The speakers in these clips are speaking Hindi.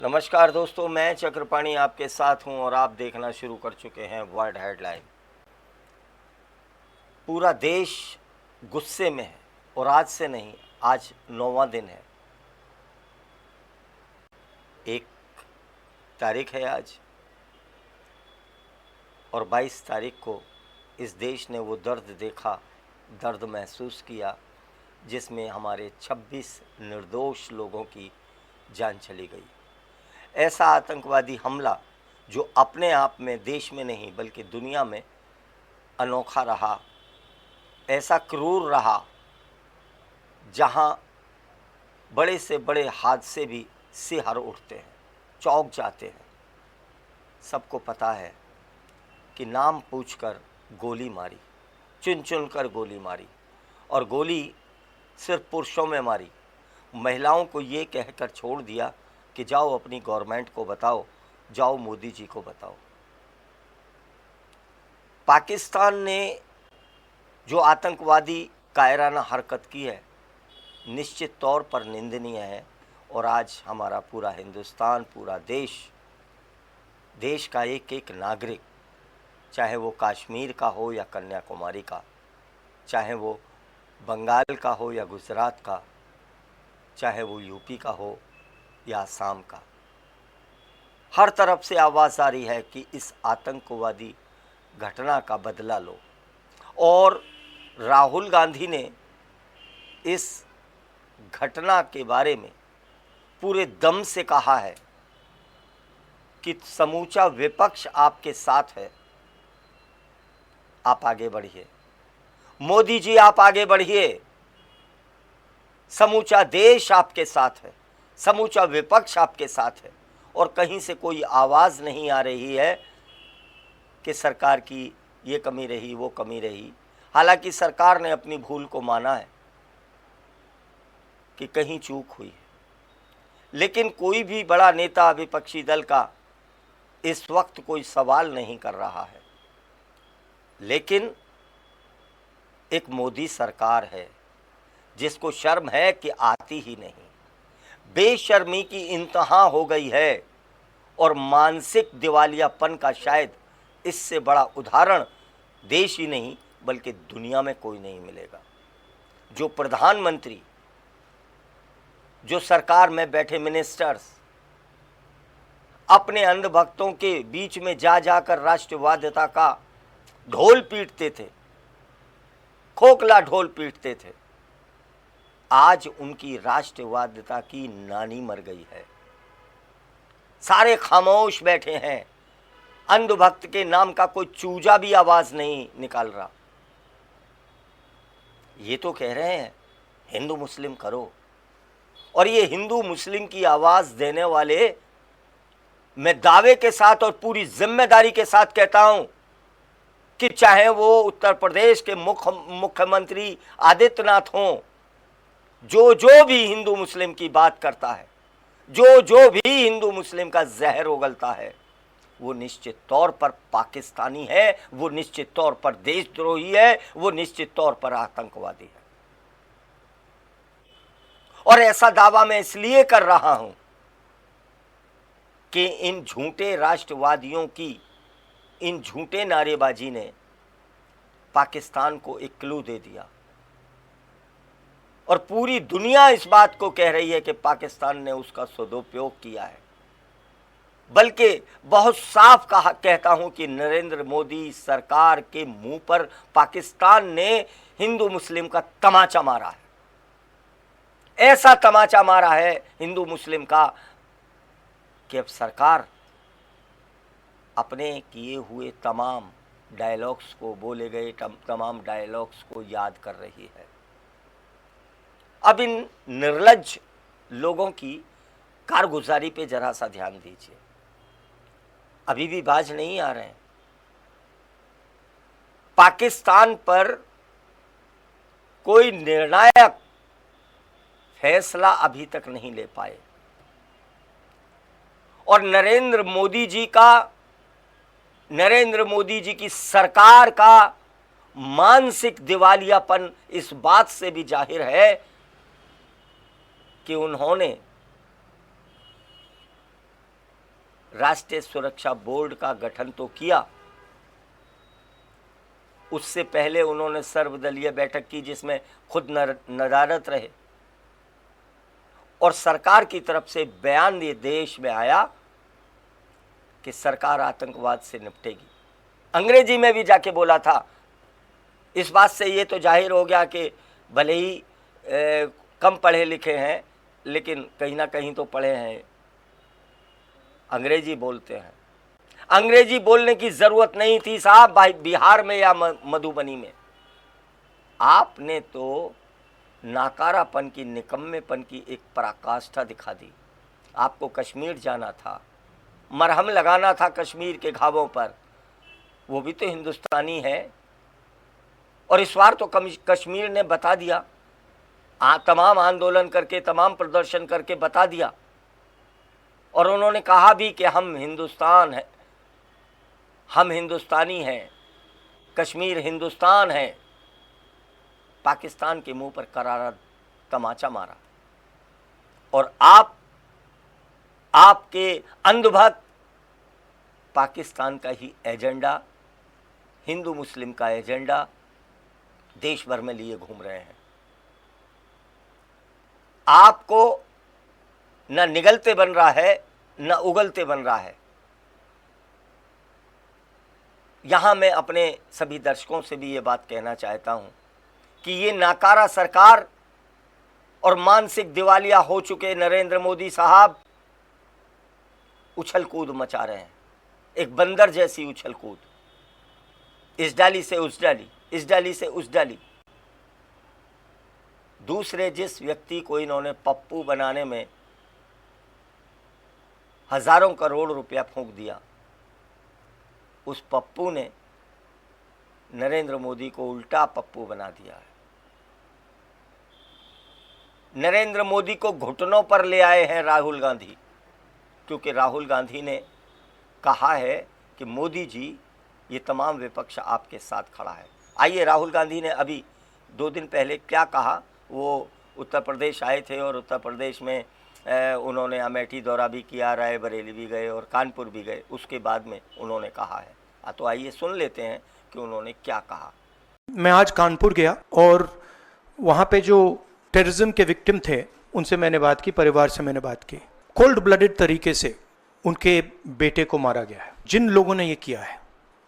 नमस्कार दोस्तों, मैं चक्रपाणी आपके साथ हूं और आप देखना शुरू कर चुके हैं वर्ल्ड हेडलाइन। पूरा देश गुस्से में है और आज से नहीं, आज 9वां दिन है। 1 तारीख है आज और 22 तारीख को इस देश ने वो दर्द देखा, दर्द महसूस किया जिसमें हमारे 26 निर्दोष लोगों की जान चली गई। ऐसा आतंकवादी हमला जो अपने आप में देश में नहीं बल्कि दुनिया में अनोखा रहा, ऐसा क्रूर रहा जहां बड़े से बड़े हादसे भी सिहर उठते हैं, चौंक जाते हैं। सबको पता है कि नाम पूछकर गोली मारी, चुन चुन कर गोली मारी और गोली सिर्फ पुरुषों में मारी। महिलाओं को ये कहकर छोड़ दिया कि जाओ अपनी गवर्नमेंट को बताओ, जाओ मोदी जी को बताओ। पाकिस्तान ने जो आतंकवादी कायराना हरकत की है निश्चित तौर पर निंदनीय है और आज हमारा पूरा हिंदुस्तान, पूरा देश का एक एक नागरिक, चाहे वो कश्मीर का हो या कन्याकुमारी का, चाहे वो बंगाल का हो या गुजरात का, चाहे वो यूपी का हो या असम का, हर तरफ से आवाज़ आ रही है कि इस आतंकवादी घटना का बदला लो। और राहुल गांधी ने इस घटना के बारे में पूरे दम से कहा है कि समूचा विपक्ष आपके साथ है, आप आगे बढ़िए। मोदी जी आप आगे बढ़िए, समूचा देश आपके साथ है, समूचा विपक्ष आपके साथ है। और कहीं से कोई आवाज़ नहीं आ रही है कि सरकार की ये कमी रही, वो कमी रही। हालांकि सरकार ने अपनी भूल को माना है कि कहीं चूक हुई है, लेकिन कोई भी बड़ा नेता विपक्षी दल का इस वक्त कोई सवाल नहीं कर रहा है। लेकिन एक मोदी सरकार है जिसको शर्म है कि आती ही नहीं, बेशर्मी की इंतहा हो गई है और मानसिक दिवालियापन का शायद इससे बड़ा उदाहरण देश ही नहीं बल्कि दुनिया में कोई नहीं मिलेगा। जो प्रधानमंत्री, जो सरकार में बैठे मिनिस्टर्स अपने अंधभक्तों के बीच में जा जाकर राष्ट्रवादिता का ढोल पीटते थे, खोखला ढोल पीटते थे, आज उनकी राष्ट्रवादिता की नानी मर गई है। सारे खामोश बैठे हैं, अंधभक्त के नाम का कोई चूजा भी आवाज नहीं निकाल रहा। ये तो कह रहे हैं हिंदू मुस्लिम करो, और ये हिंदू मुस्लिम की आवाज देने वाले मैं दावे के साथ और पूरी जिम्मेदारी के साथ कहता हूं कि चाहे वो उत्तर प्रदेश के मुख्यमंत्री आदित्यनाथ हों, जो भी हिंदू मुस्लिम की बात करता है, जो भी हिंदू मुस्लिम का जहर उगलता है, वो निश्चित तौर पर पाकिस्तानी है, वो निश्चित तौर पर देशद्रोही है, वो निश्चित तौर पर आतंकवादी है। और ऐसा दावा मैं इसलिए कर रहा हूं कि इन झूठे राष्ट्रवादियों की, इन झूठे नारेबाजी ने पाकिस्तान को एक क्लू दे दिया और पूरी दुनिया इस बात को कह रही है कि पाकिस्तान ने उसका सदुपयोग किया है। बल्कि बहुत साफ कहता हूं कि नरेंद्र मोदी सरकार के मुंह पर पाकिस्तान ने हिंदू मुस्लिम का तमाचा मारा है। ऐसा तमाचा मारा है हिंदू मुस्लिम का कि अब सरकार अपने किए हुए तमाम डायलॉग्स को, बोले गए तमाम डायलॉग्स को याद कर रही है। अब इन निर्लज्ज लोगों की कारगुजारी पे जरा सा ध्यान दीजिए, अभी भी बाज नहीं आ रहे हैं। पाकिस्तान पर कोई निर्णायक फैसला अभी तक नहीं ले पाए और नरेंद्र मोदी जी की सरकार का मानसिक दिवालियापन इस बात से भी जाहिर है कि उन्होंने राष्ट्रीय सुरक्षा बोर्ड का गठन तो किया, उससे पहले उन्होंने सर्वदलीय बैठक की जिसमें खुद नदारत रहे, और सरकार की तरफ से बयान ये देश में आया कि सरकार आतंकवाद से निपटेगी। अंग्रेजी में भी जाके बोला था। इस बात से ये तो जाहिर हो गया कि भले ही कम पढ़े लिखे हैं लेकिन कहीं ना कहीं तो पढ़े हैं, अंग्रेजी बोलते हैं। अंग्रेजी बोलने की ज़रूरत नहीं थी साहब बिहार में या मधुबनी में। आपने तो नाकारापन की, निकम्मेपन की एक पराकाष्ठा दिखा दी। आपको कश्मीर जाना था, मरहम लगाना था कश्मीर के घावों पर, वो भी तो हिंदुस्तानी है। और इस बार तो कश्मीर ने बता दिया, तमाम आंदोलन करके, तमाम प्रदर्शन करके बता दिया, और उन्होंने कहा भी कि हम हिंदुस्तान हैं, हम हिंदुस्तानी हैं, कश्मीर हिंदुस्तान है। पाकिस्तान के मुंह पर करारा तमाचा मारा, और आपके अंधभक्त पाकिस्तान का ही एजेंडा, हिंदू मुस्लिम का एजेंडा देश भर में लिए घूम रहे हैं। आपको न निगलते बन रहा है न उगलते बन रहा है। यहां मैं अपने सभी दर्शकों से भी ये बात कहना चाहता हूं कि ये नाकारा सरकार और मानसिक दिवालिया हो चुके नरेंद्र मोदी साहब उछल कूद मचा रहे हैं, एक बंदर जैसी उछल कूद, इस डाली से उस डाली, इस डाली से उस डाली। दूसरे जिस व्यक्ति को इन्होंने पप्पू बनाने में हजारों करोड़ रुपया फूंक दिया, उस पप्पू ने नरेंद्र मोदी को उल्टा पप्पू बना दिया है। नरेंद्र मोदी को घुटनों पर ले आए हैं राहुल गांधी, क्योंकि राहुल गांधी ने कहा है कि मोदी जी ये तमाम विपक्ष आपके साथ खड़ा है। आइए, राहुल गांधी ने अभी 2 दिन पहले क्या कहा। वो उत्तर प्रदेश आए थे और उत्तर प्रदेश में उन्होंने अमेठी दौरा भी किया, रायबरेली भी गए और कानपुर भी गए। उसके बाद में उन्होंने कहा है, तो आइए सुन लेते हैं कि उन्होंने क्या कहा। मैं आज कानपुर गया और वहाँ पे जो टेररिज्म के विक्टिम थे उनसे मैंने बात की, परिवार से मैंने बात की। कोल्ड ब्लडेड तरीके से उनके बेटे को मारा गया है। जिन लोगों ने ये किया है,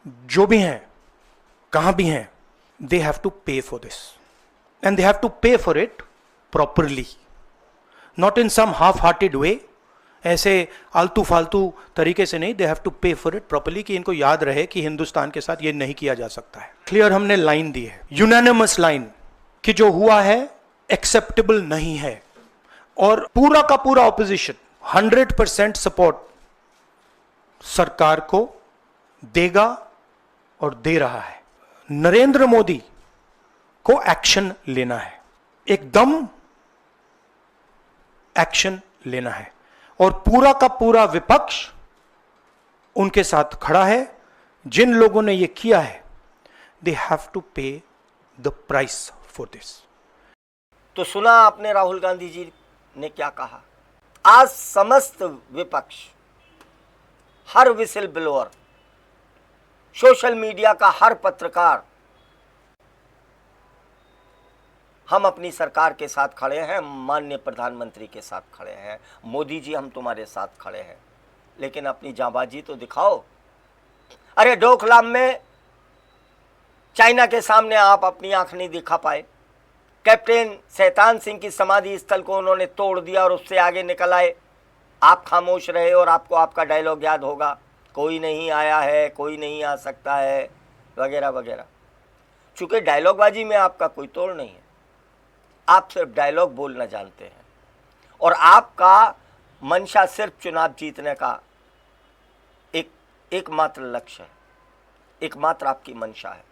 जो भी हैं, कहाँ भी हैं, they have to pay for this and they have to pay for it properly, not in some half hearted way, ऐसे आलतू फालतू तरीके से नहीं। They have to pay for it properly, कि इनको याद रहे कि हिंदुस्तान के साथ ये नहीं किया जा सकता है। क्लियर हमने लाइन दी है, यूनानिमस लाइन, कि जो हुआ है एक्सेप्टेबल नहीं है, और पूरा का पूरा ऑपोजिशन 100% सपोर्ट सरकार को देगा और दे रहा है। नरेंद्र मोदी को एक्शन लेना है, एकदम एक्शन लेना है, और पूरा का पूरा विपक्ष उनके साथ खड़ा है। जिन लोगों ने ये किया है, दे हैव टू पे द प्राइस फॉर दिस। तो सुना आपने राहुल गांधी जी ने क्या कहा। आज समस्त विपक्ष, हर विसिल ब्लोअर, सोशल मीडिया का हर पत्रकार, हम अपनी सरकार के साथ खड़े हैं, माननीय प्रधानमंत्री के साथ खड़े हैं। मोदी जी, हम तुम्हारे साथ खड़े हैं, लेकिन अपनी जांबाजी तो दिखाओ। अरे डोकलाम में चाइना के सामने आप अपनी आंख नहीं दिखा पाए। कैप्टन शैतान सिंह की समाधि स्थल को उन्होंने तोड़ दिया और उससे आगे निकल आए। आप खामोश रहे, और आपको आपका डायलॉग याद होगा, कोई नहीं आया है, कोई नहीं आ सकता है, वगैरह वगैरह। चूंकि डायलॉगबाजी में आपका कोई तोड़ नहीं है, आप सिर्फ डायलॉग बोलना जानते हैं, और आपका मंशा सिर्फ चुनाव जीतने का एकमात्र लक्ष्य है, एकमात्र आपकी मंशा है।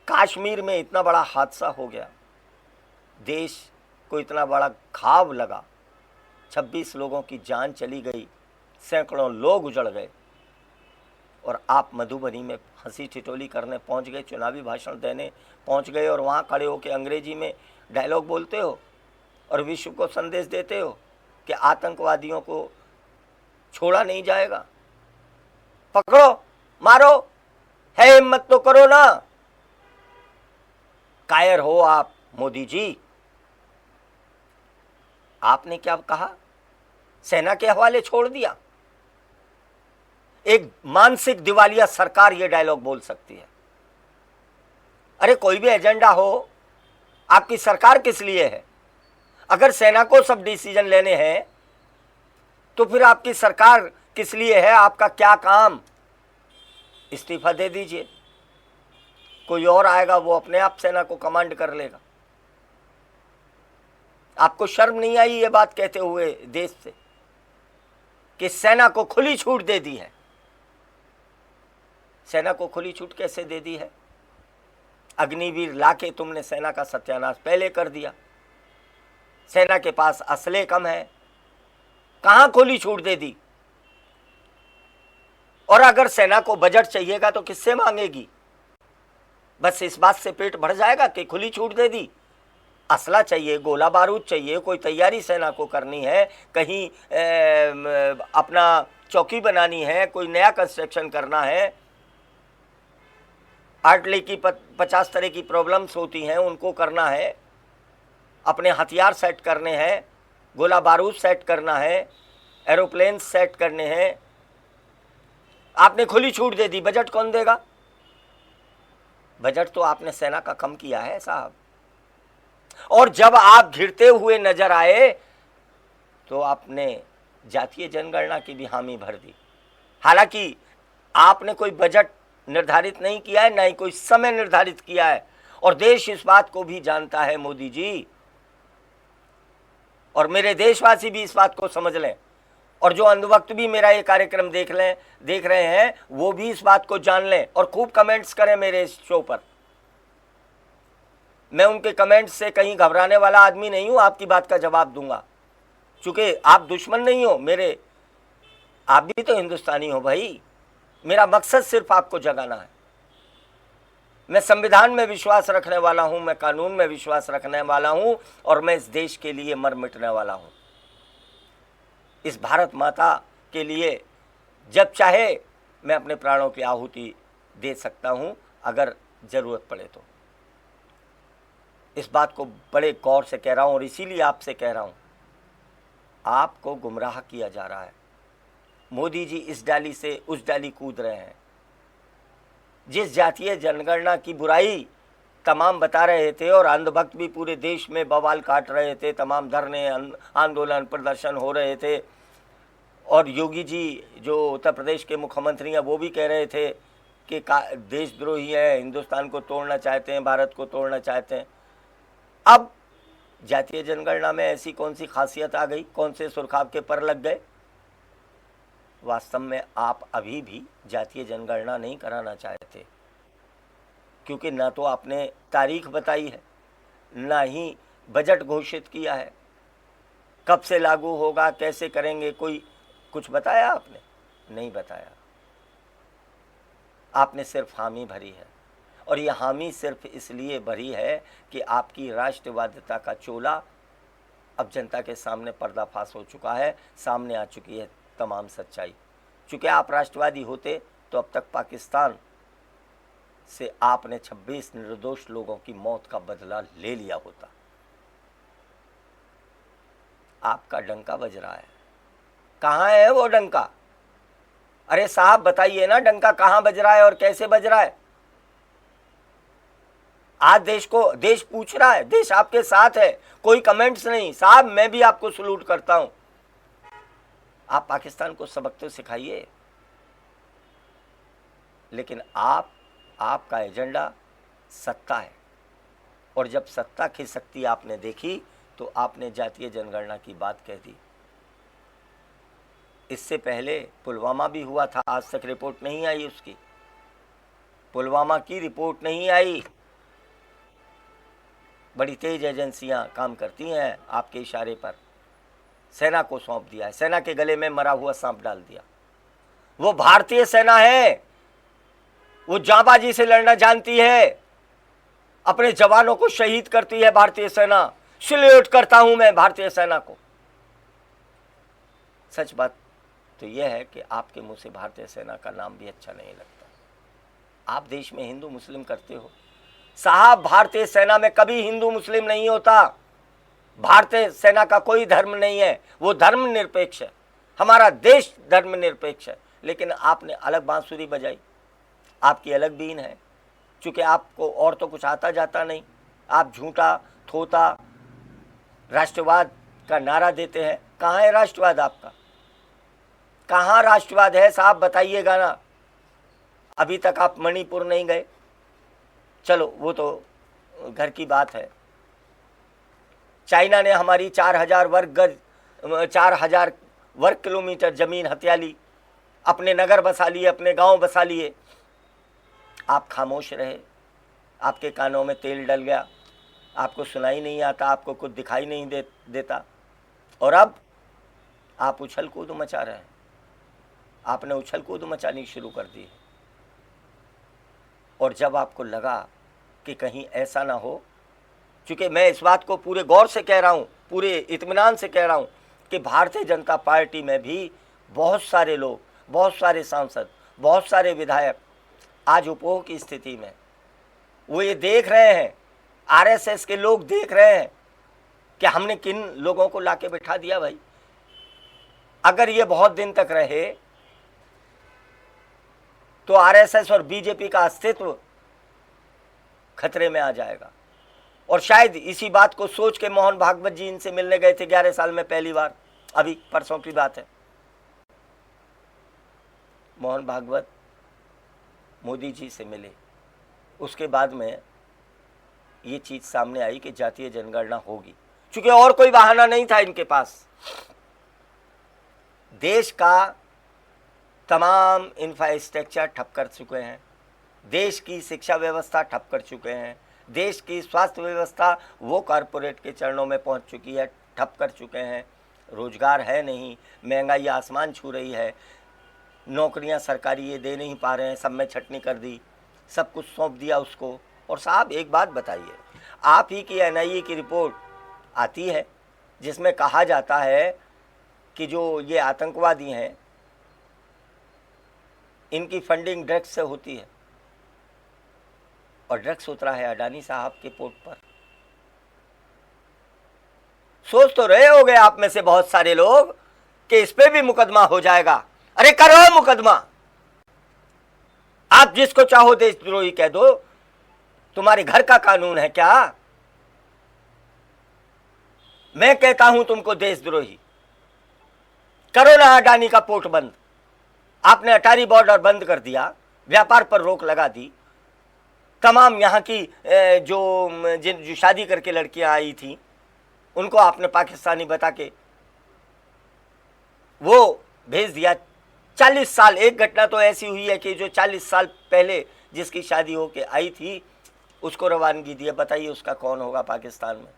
कश्मीर में इतना बड़ा हादसा हो गया, देश को इतना बड़ा घाव लगा, 26 लोगों की जान चली गई, सैकड़ों लोग उजड़ गए, और आप मधुबनी में हंसी ठिठोली करने पहुंच गए, चुनावी भाषण देने पहुंच गए, और वहां खड़े होकर अंग्रेजी में डायलॉग बोलते हो और विश्व को संदेश देते हो कि आतंकवादियों को छोड़ा नहीं जाएगा। पकड़ो, मारो, है हिम्मत तो करो ना। कायर हो आप मोदी जी। आपने क्या कहा? सेना के हवाले छोड़ दिया। एक मानसिक दिवालिया सरकार ये डायलॉग बोल सकती है। अरे कोई भी एजेंडा हो, आपकी सरकार किस लिए है? अगर सेना को सब डिसीजन लेने हैं तो फिर आपकी सरकार किस लिए है? आपका क्या काम? इस्तीफा दे दीजिए, कोई और आएगा, वो अपने आप सेना को कमांड कर लेगा। आपको शर्म नहीं आई ये बात कहते हुए देश से कि सेना को खुली छूट दे दी है? सेना को खुली छूट कैसे दे दी है? अग्निवीर लाके तुमने सेना का सत्यानाश पहले कर दिया। सेना के पास असले कम है, कहां खुली छूट दे दी? और अगर सेना को बजट चाहिएगा तो किससे मांगेगी? बस इस बात से पेट भर जाएगा कि खुली छूट दे दी। असला चाहिए, गोला बारूद चाहिए, कोई तैयारी सेना को करनी है, कहीं अपना चौकी बनानी है, कोई नया कंस्ट्रक्शन करना है, आर्टिलरी की 50 तरह की प्रॉब्लम्स होती हैं, उनको करना है, अपने हथियार सेट करने हैं, गोला बारूद सेट करना है, एरोप्लेन सेट करने हैं। आपने खुली छूट दे दी, बजट कौन देगा? बजट तो आपने सेना का कम किया है साहब। और जब आप घिरते हुए नजर आए तो आपने जातीय जनगणना की भी हामी भर दी। हालांकि आपने कोई बजट निर्धारित नहीं किया है, ना ही कोई समय निर्धारित किया है, और देश इस बात को भी जानता है मोदी जी, और मेरे देशवासी भी इस बात को समझ लें, और जो अंधभक्त भी मेरा ये कार्यक्रम देख रहे हैं वो भी इस बात को जान लें और खूब कमेंट्स करें मेरे इस शो पर। मैं उनके कमेंट्स से कहीं घबराने वाला आदमी नहीं हूं, आपकी बात का जवाब दूंगा, क्योंकि आप दुश्मन नहीं हो मेरे, आप भी तो हिंदुस्तानी हो भाई। मेरा मकसद सिर्फ आपको जगाना है। मैं संविधान में विश्वास रखने वाला हूं, मैं कानून में विश्वास रखने वाला हूं, और मैं इस देश के लिए मर मिटने वाला हूं। इस भारत माता के लिए जब चाहे मैं अपने प्राणों की आहुति दे सकता हूं, अगर जरूरत पड़े तो। इस बात को बड़े गौर से कह रहा हूं, और इसीलिए आपसे कह रहा हूं, आपको गुमराह किया जा रहा है। मोदी जी इस डाली से उस डाली कूद रहे हैं। जिस जातीय जनगणना की बुराई तमाम बता रहे थे, और अंधभक्त भी पूरे देश में बवाल काट रहे थे, तमाम धरने, आंदोलन, प्रदर्शन हो रहे थे, और योगी जी जो उत्तर प्रदेश के मुख्यमंत्री हैं वो भी कह रहे थे कि देशद्रोही हैं, हिंदुस्तान को तोड़ना चाहते हैं, भारत को तोड़ना चाहते हैं। अब जातीय जनगणना में ऐसी कौन सी खासियत आ गई, कौन से सुरखाब के पर लग गए? वास्तव में आप अभी भी जातीय जनगणना नहीं कराना चाहते, क्योंकि ना तो आपने तारीख बताई है, ना ही बजट घोषित किया है। कब से लागू होगा, कैसे करेंगे, कोई कुछ बताया आपने? नहीं बताया। आपने सिर्फ हामी भरी है, और ये हामी सिर्फ इसलिए भरी है कि आपकी राष्ट्रवादिता का चोला अब जनता के सामने पर्दाफाश हो चुका है, सामने आ चुकी है तमाम सच्चाई। चूँकि आप राष्ट्रवादी होते तो अब तक पाकिस्तान से आपने 26 निर्दोष लोगों की मौत का बदला ले लिया होता। आपका डंका बज रहा है, कहाँ है वो डंका? अरे साहब बताइए ना, डंका कहाँ बज रहा है और कैसे बज रहा है? आज देश पूछ रहा है, देश आपके साथ है, कोई कमेंट्स नहीं। साहब मैं भी आपको सलूट करता हूं। आप पाकिस्तान को सबक तो सिखाइए, लेकिन आपका एजेंडा सत्ता है, और जब सत्ता खिसकती आपने देखी तो आपने जातीय जनगणना की बात कह दी। इससे पहले पुलवामा भी हुआ था, आज तक रिपोर्ट नहीं आई उसकी। पुलवामा की रिपोर्ट नहीं आई। बड़ी तेज एजेंसियां काम करती हैं आपके इशारे पर। सेना को सौंप दिया है, सेना के गले में मरा हुआ सांप डाल दिया। वो भारतीय सेना है, वो जांबाजी से लड़ना जानती है, अपने जवानों को शहीद करती है भारतीय सेना। सैल्यूट करता हूं मैं भारतीय सेना को। सच बात तो यह है कि आपके मुंह से भारतीय सेना का नाम भी अच्छा नहीं लगता। आप देश में हिंदू मुस्लिम करते हो साहब, भारतीय सेना में कभी हिंदू मुस्लिम नहीं होता। भारतीय सेना का कोई धर्म नहीं है, वो धर्म निरपेक्ष है। हमारा देश धर्म निरपेक्ष है। लेकिन आपने अलग बांसुरी बजाई, आपकी अलग बीन है। चूंकि आपको और तो कुछ आता जाता नहीं, आप झूठा थोता राष्ट्रवाद का नारा देते हैं। कहाँ है राष्ट्रवाद आपका? कहाँ राष्ट्रवाद है साहब, बताइएगा ना। अभी तक आप मणिपुर नहीं गए, चलो वो तो घर की बात है। चाइना ने हमारी 4000 वर्ग किलोमीटर जमीन हथिया ली, अपने नगर बसा लिए, अपने गांव बसा लिए। आप खामोश रहे, आपके कानों में तेल डल गया, आपको सुनाई नहीं आता, आपको कुछ दिखाई नहीं देता। और अब आप उछल कूद मचा रहे हैं। आपने उछल कूद मचानी शुरू कर दी है। और जब आपको लगा कि कहीं ऐसा ना हो, क्योंकि मैं इस बात को पूरे गौर से कह रहा हूँ, पूरे इत्मीनान से कह रहा हूँ कि भारतीय जनता पार्टी में भी बहुत सारे लोग, बहुत सारे सांसद, बहुत सारे विधायक आज उपभोग की स्थिति में, वो ये देख रहे हैं, आरएसएस के लोग देख रहे हैं कि हमने किन लोगों को लाके बिठा दिया। भाई अगर ये बहुत दिन तक रहे तो आरएसएस और बीजेपी का अस्तित्व खतरे में आ जाएगा। और शायद इसी बात को सोच के मोहन भागवत जी इनसे मिलने गए थे 11 साल में पहली बार, अभी परसों की बात है। मोहन भागवत मोदी जी से मिले, उसके बाद में ये चीज सामने आई कि जातीय जनगणना होगी, क्योंकि और कोई बहाना नहीं था इनके पास। देश का तमाम इंफ्रास्ट्रक्चर ठप कर चुके हैं, देश की शिक्षा व्यवस्था ठप कर चुके हैं, देश की स्वास्थ्य व्यवस्था वो कॉरपोरेट के चरणों में पहुंच चुकी है, ठप कर चुके हैं। रोजगार है नहीं, महंगाई आसमान छू रही है, नौकरियां सरकारी ये दे नहीं पा रहे हैं, सब में छटनी कर दी, सब कुछ सौंप दिया उसको। और साहब एक बात बताइए, आप ही की एनआईए की रिपोर्ट आती है जिसमें कहा जाता है कि जो ये आतंकवादी हैं इनकी फंडिंग ड्रग्स से होती है, और ड्रग्स उतरा है अडानी साहब के पोर्ट पर। सोच तो रहे होंगे आप में से बहुत सारे लोग कि इस पे भी मुकदमा हो जाएगा। अरे करो मुकदमा, आप जिसको चाहो देशद्रोही कह दो, तुम्हारे घर का कानून है क्या? मैं कहता हूं तुमको देशद्रोही। करो ना अडानी का पोर्ट बंद। आपने अटारी बॉर्डर बंद कर दिया, व्यापार पर रोक लगा दी, तमाम यहाँ की जो शादी करके लड़कियां आई थी उनको आपने पाकिस्तानी बता के वो भेज दिया। 40 साल, एक घटना तो ऐसी हुई है कि जो 40 साल पहले जिसकी शादी होके आई थी उसको रवानगी दी है। बताइए उसका कौन होगा पाकिस्तान में?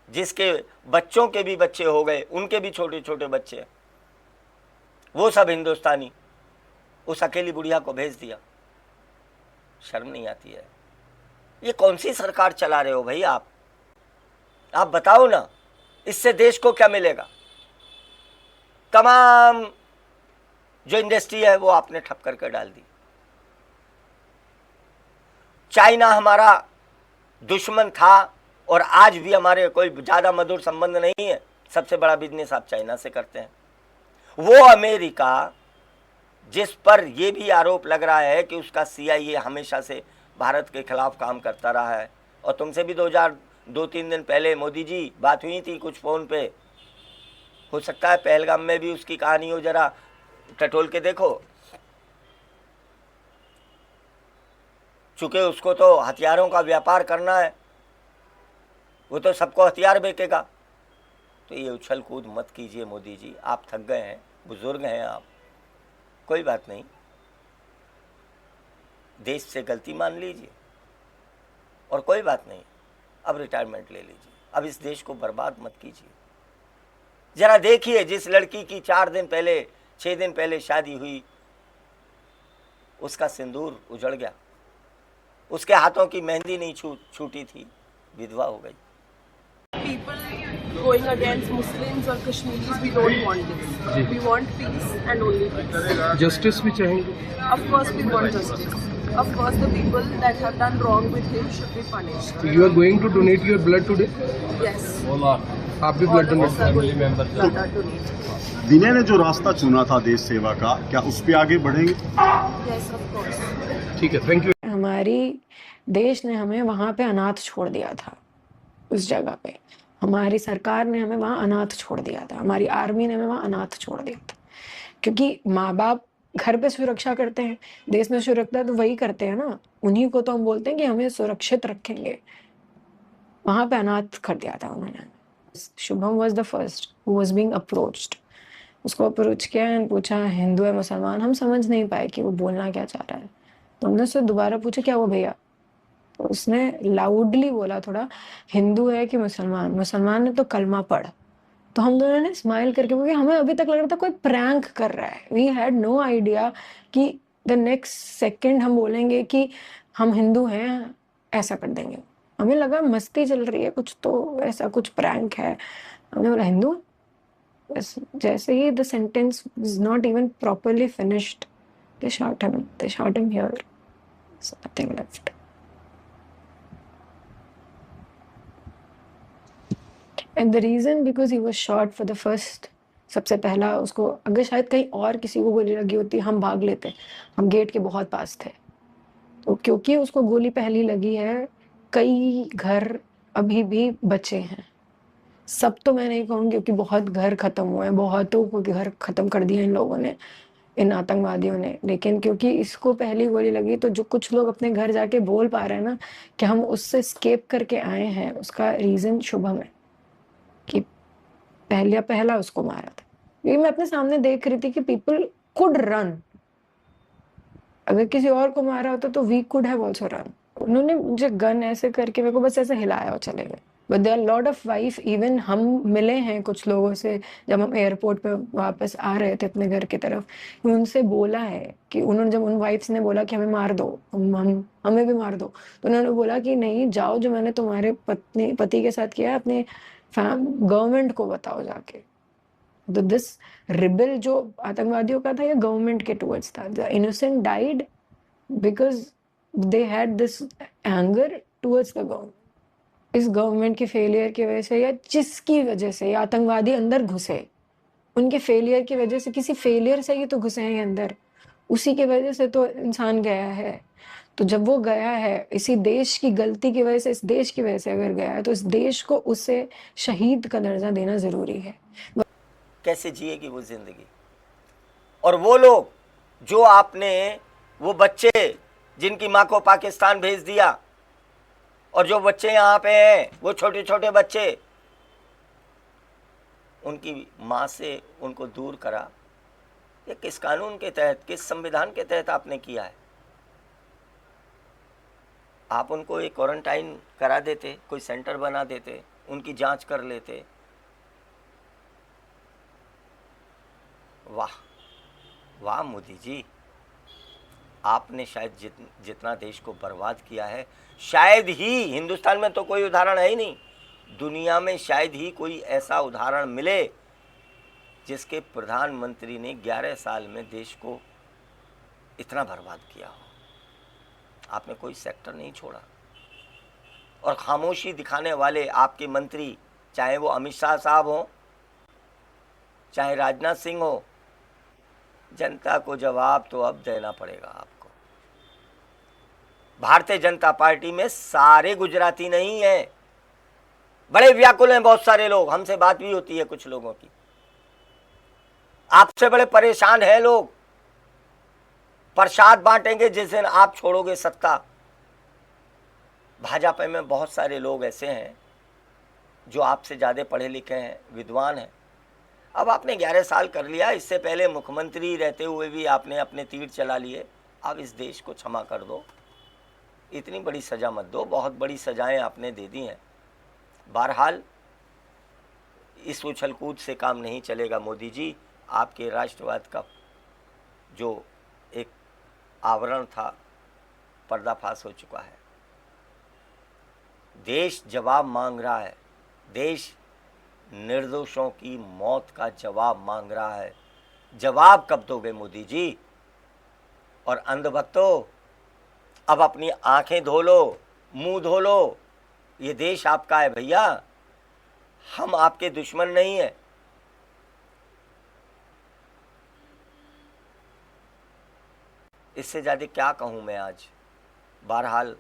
जिसके बच्चों के भी बच्चे हो गए, उनके भी छोटे छोटे बच्चे, वो सब हिंदुस्तानी, उस अकेली बुढ़िया को भेज दिया। शर्म नहीं आती है? ये कौन सी सरकार चला रहे हो भाई आप बताओ ना, इससे देश को क्या मिलेगा? तमाम जो इंडस्ट्री है वो आपने ठप करके डाल दी। चाइना हमारा दुश्मन था और आज भी हमारे कोई ज्यादा मधुर संबंध नहीं है। सबसे बड़ा बिजनेस आप चाइना से करते हैं। वो अमेरिका जिस पर यह भी आरोप लग रहा है कि उसका CIA हमेशा से भारत के खिलाफ काम करता रहा है, और तुमसे भी 2-3 दिन पहले मोदी जी बात हुई थी कुछ फोन पे। हो सकता है पहलगाम में भी उसकी कहानी हो, जरा टटोल के देखो। चूंकि उसको तो हथियारों का व्यापार करना है, वो तो सबको हथियार बेचेगा। तो ये उछल कूद मत कीजिए मोदी जी, आप थक गए हैं, बुजुर्ग हैं आप, कोई बात नहीं, देश से गलती मान लीजिए और कोई बात नहीं, अब रिटायरमेंट ले लीजिए। अब इस देश को बर्बाद मत कीजिए। जरा देखिए, जिस लड़की की 4 दिन पहले 6 दिन पहले शादी हुई, उसका सिंदूर उजड़ गया, उसके हाथों की मेहंदी नहीं छूटी थी, विधवा हो गई। People going against Muslims or Kashmiris. We don't want this. We want peace and only peace. Justice भी चाहेंगे? Of course, we want justice. Of course, the people that have done wrong with him should be punished. You are going to donate your blood today? Yes. आप भी All blood of us donate are going to blood are donated. विनय ने जो रास्ता चुना था देश सेवा का, क्या उस पे आगे बढ़ेंगे? Yes, of course. ठीक है, थैंक यू। हमारी देश ने हमें वहाँ पे अनाथ छोड़ दिया था। उस जगह पे हमारी सरकार ने हमें वहाँ अनाथ छोड़ दिया था, हमारी आर्मी ने हमें वहाँ अनाथ छोड़ दिया था। क्योंकि माँ बाप घर पे सुरक्षा करते हैं, देश में सुरक्षा तो वही करते हैं ना, उन्हीं को तो हम बोलते हैं कि हमें सुरक्षित रखेंगे। वहाँ पे अनाथ कर दिया था उन्होंने। Shubham was the first who was being approached. उसको अप्रोच किया एंड पूछा हिंदू है मुसलमान, हम समझ नहीं पाए कि वो बोलना क्या चाह रहा है। तो हमने उससे दोबारा पूछा क्या वो भैया, तो उसने लाउडली बोला थोड़ा, हिंदू है कि मुसलमान, मुसलमान ने तो कलमा पढ़। तो हम दोनों ने स्माइल करके, क्योंकि हमें अभी तक लग रहा था कोई प्रैंक कर रहा है। वी हैड नो आइडिया कि द नेक्स्ट सेकंड हम बोलेंगे कि हम हिंदू हैं, ऐसा कर देंगे। हमें लगा मस्ती चल रही है कुछ, तो ऐसा कुछ प्रैंक है। हमने बोला हिंदू, बस जैसे ही the sentence was not even properly finished, they shot him here, so nothing left. And the reason because he was shot for the first, सबसे पहला उसको, अगर शायद कहीं और किसी को गोली लगी होती हम भाग लेते, हम गेट के बहुत पास थे। तो क्योंकि उसको गोली पहली लगी है, कई घर अभी भी बचे हैं। सब तो मैं नहीं कहूँगी क्योंकि बहुत घर खत्म हुए हैं, बहुतों को घर खत्म कर दिया इन लोगों ने, इन आतंकवादियों ने। लेकिन क्योंकि इसको पहली गोली लगी, तो जो कुछ लोग अपने घर जाके बोल पा रहे हैं ना कि हम उससे स्केप करके आए हैं, उसका रीजन शुभम है कि पहला उसको मारा था। ये मैं अपने सामने देख रही थी कि पीपल कुड रन, अगर किसी और को मारा होता तो we could have also run. उन्होंने मुझे गन ऐसे करके मेरे को बस ऐसे हिलाया और चले गए। But there are lot of wife, even हम मिले हैं कुछ लोगों से जब हम एयरपोर्ट पे वापस आ रहे थे अपने घर की तरफ, उनसे बोला है कि उन्होंने, जब उन वाइफ्स ने बोला कि हमें मार दो, हमें भी मार दो, तो उन्होंने बोला कि नहीं जाओ, जो मैंने तुम्हारे पति के साथ किया अपने गवर्नमेंट को बताओ जाके। तो दिस रिबेल जो आतंकवादियों का था, ये गवर्नमेंट के टुवर्ड्स था। The innocent died because they had this anger towards the government. इस गवर्नमेंट के फेलियर की वजह से या जिसकी वजह से ये आतंकवादी अंदर घुसे, उनके फेलियर की वजह से, किसी फेलियर से ही तो घुसे हैं अंदर, उसी की वजह से तो इंसान गया है। तो जब वो गया है इसी देश की गलती की वजह से, इस देश की वजह से अगर गया है, तो इस देश को उसे शहीद का दर्जा देना जरूरी है। कैसे जिएगी वो जिंदगी? और वो लोग जो आपने, वो बच्चे जिनकी माँ को पाकिस्तान भेज दिया, और जो बच्चे यहाँ पे हैं, वो छोटे छोटे बच्चे, उनकी माँ से उनको दूर करा, ये किस कानून के तहत, किस संविधान के तहत आपने किया है? आप उनको एक क्वारंटाइन करा देते, कोई सेंटर बना देते, उनकी जांच कर लेते। वाह वाह मोदी जी, आपने शायद जितना देश को बर्बाद किया है, शायद ही हिंदुस्तान में तो कोई उदाहरण है ही नहीं, दुनिया में शायद ही कोई ऐसा उदाहरण मिले जिसके प्रधानमंत्री ने 11 साल में देश को इतना बर्बाद किया हो। आपने कोई सेक्टर नहीं छोड़ा, और खामोशी दिखाने वाले आपके मंत्री, चाहे वो अमित शाह साहब हो, चाहे राजनाथ सिंह हो, जनता को जवाब तो अब देना पड़ेगा आपको। भारतीय जनता पार्टी में सारे गुजराती नहीं हैं, बड़े व्याकुल हैं बहुत सारे लोग, हमसे बात भी होती है कुछ लोगों की, आपसे बड़े परेशान हैं लोग। प्रसाद बांटेंगे जिस दिन आप छोड़ोगे सत्ता। भाजपा में बहुत सारे लोग ऐसे हैं जो आपसे ज़्यादा पढ़े लिखे हैं, विद्वान हैं। अब आपने 11 साल कर लिया, इससे पहले मुख्यमंत्री रहते हुए भी आपने अपने तीर चला लिए। अब इस देश को क्षमा कर दो, इतनी बड़ी सज़ा मत दो, बहुत बड़ी सज़ाएं आपने दे दी हैं। बहरहाल इस उछल कूद से काम नहीं चलेगा मोदी जी। आपके राष्ट्रवाद का जो एक आवरण था, पर्दाफाश हो चुका है। देश जवाब मांग रहा है, देश निर्दोषों की मौत का जवाब मांग रहा है। जवाब कब दोगे मोदी जी? और अंधभक्तों, अब अपनी आंखें धो लो, मुंह धो लो। ये देश आपका है भैया, हम आपके दुश्मन नहीं है। इससे ज़्यादा क्या कहूँ मैं आज। बहरहाल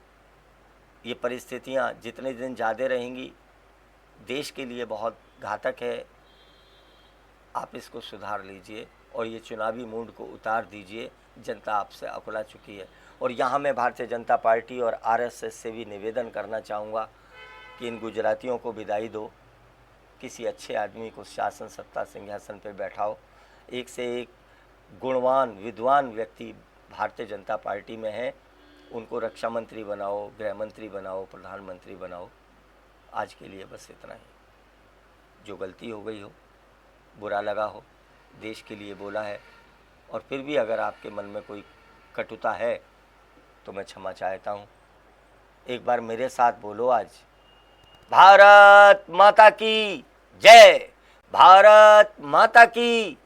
ये परिस्थितियाँ जितने दिन ज़्यादा रहेंगी देश के लिए बहुत घातक है। आप इसको सुधार लीजिए और ये चुनावी मूड को उतार दीजिए। जनता आपसे अकुला चुकी है। और यहाँ मैं भारतीय जनता पार्टी और आरएसएस से भी निवेदन करना चाहूँगा कि इन गुजरातियों को विदाई दो, किसी अच्छे आदमी को शासन सत्ता सिंहासन पर बैठाओ। एक से एक गुणवान विद्वान व्यक्ति भारतीय जनता पार्टी में हैं, उनको रक्षा मंत्री बनाओ, गृह मंत्री बनाओ, प्रधानमंत्री बनाओ। आज के लिए बस इतना ही। जो गलती हो गई हो, बुरा लगा हो, देश के लिए बोला है, और फिर भी अगर आपके मन में कोई कटुता है तो मैं क्षमा चाहता हूँ। एक बार मेरे साथ बोलो आज, भारत माता की जय, भारत माता की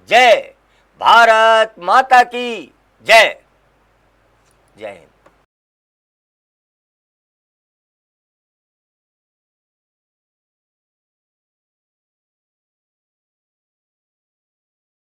जय, भारत माता की जय। जय हिंद।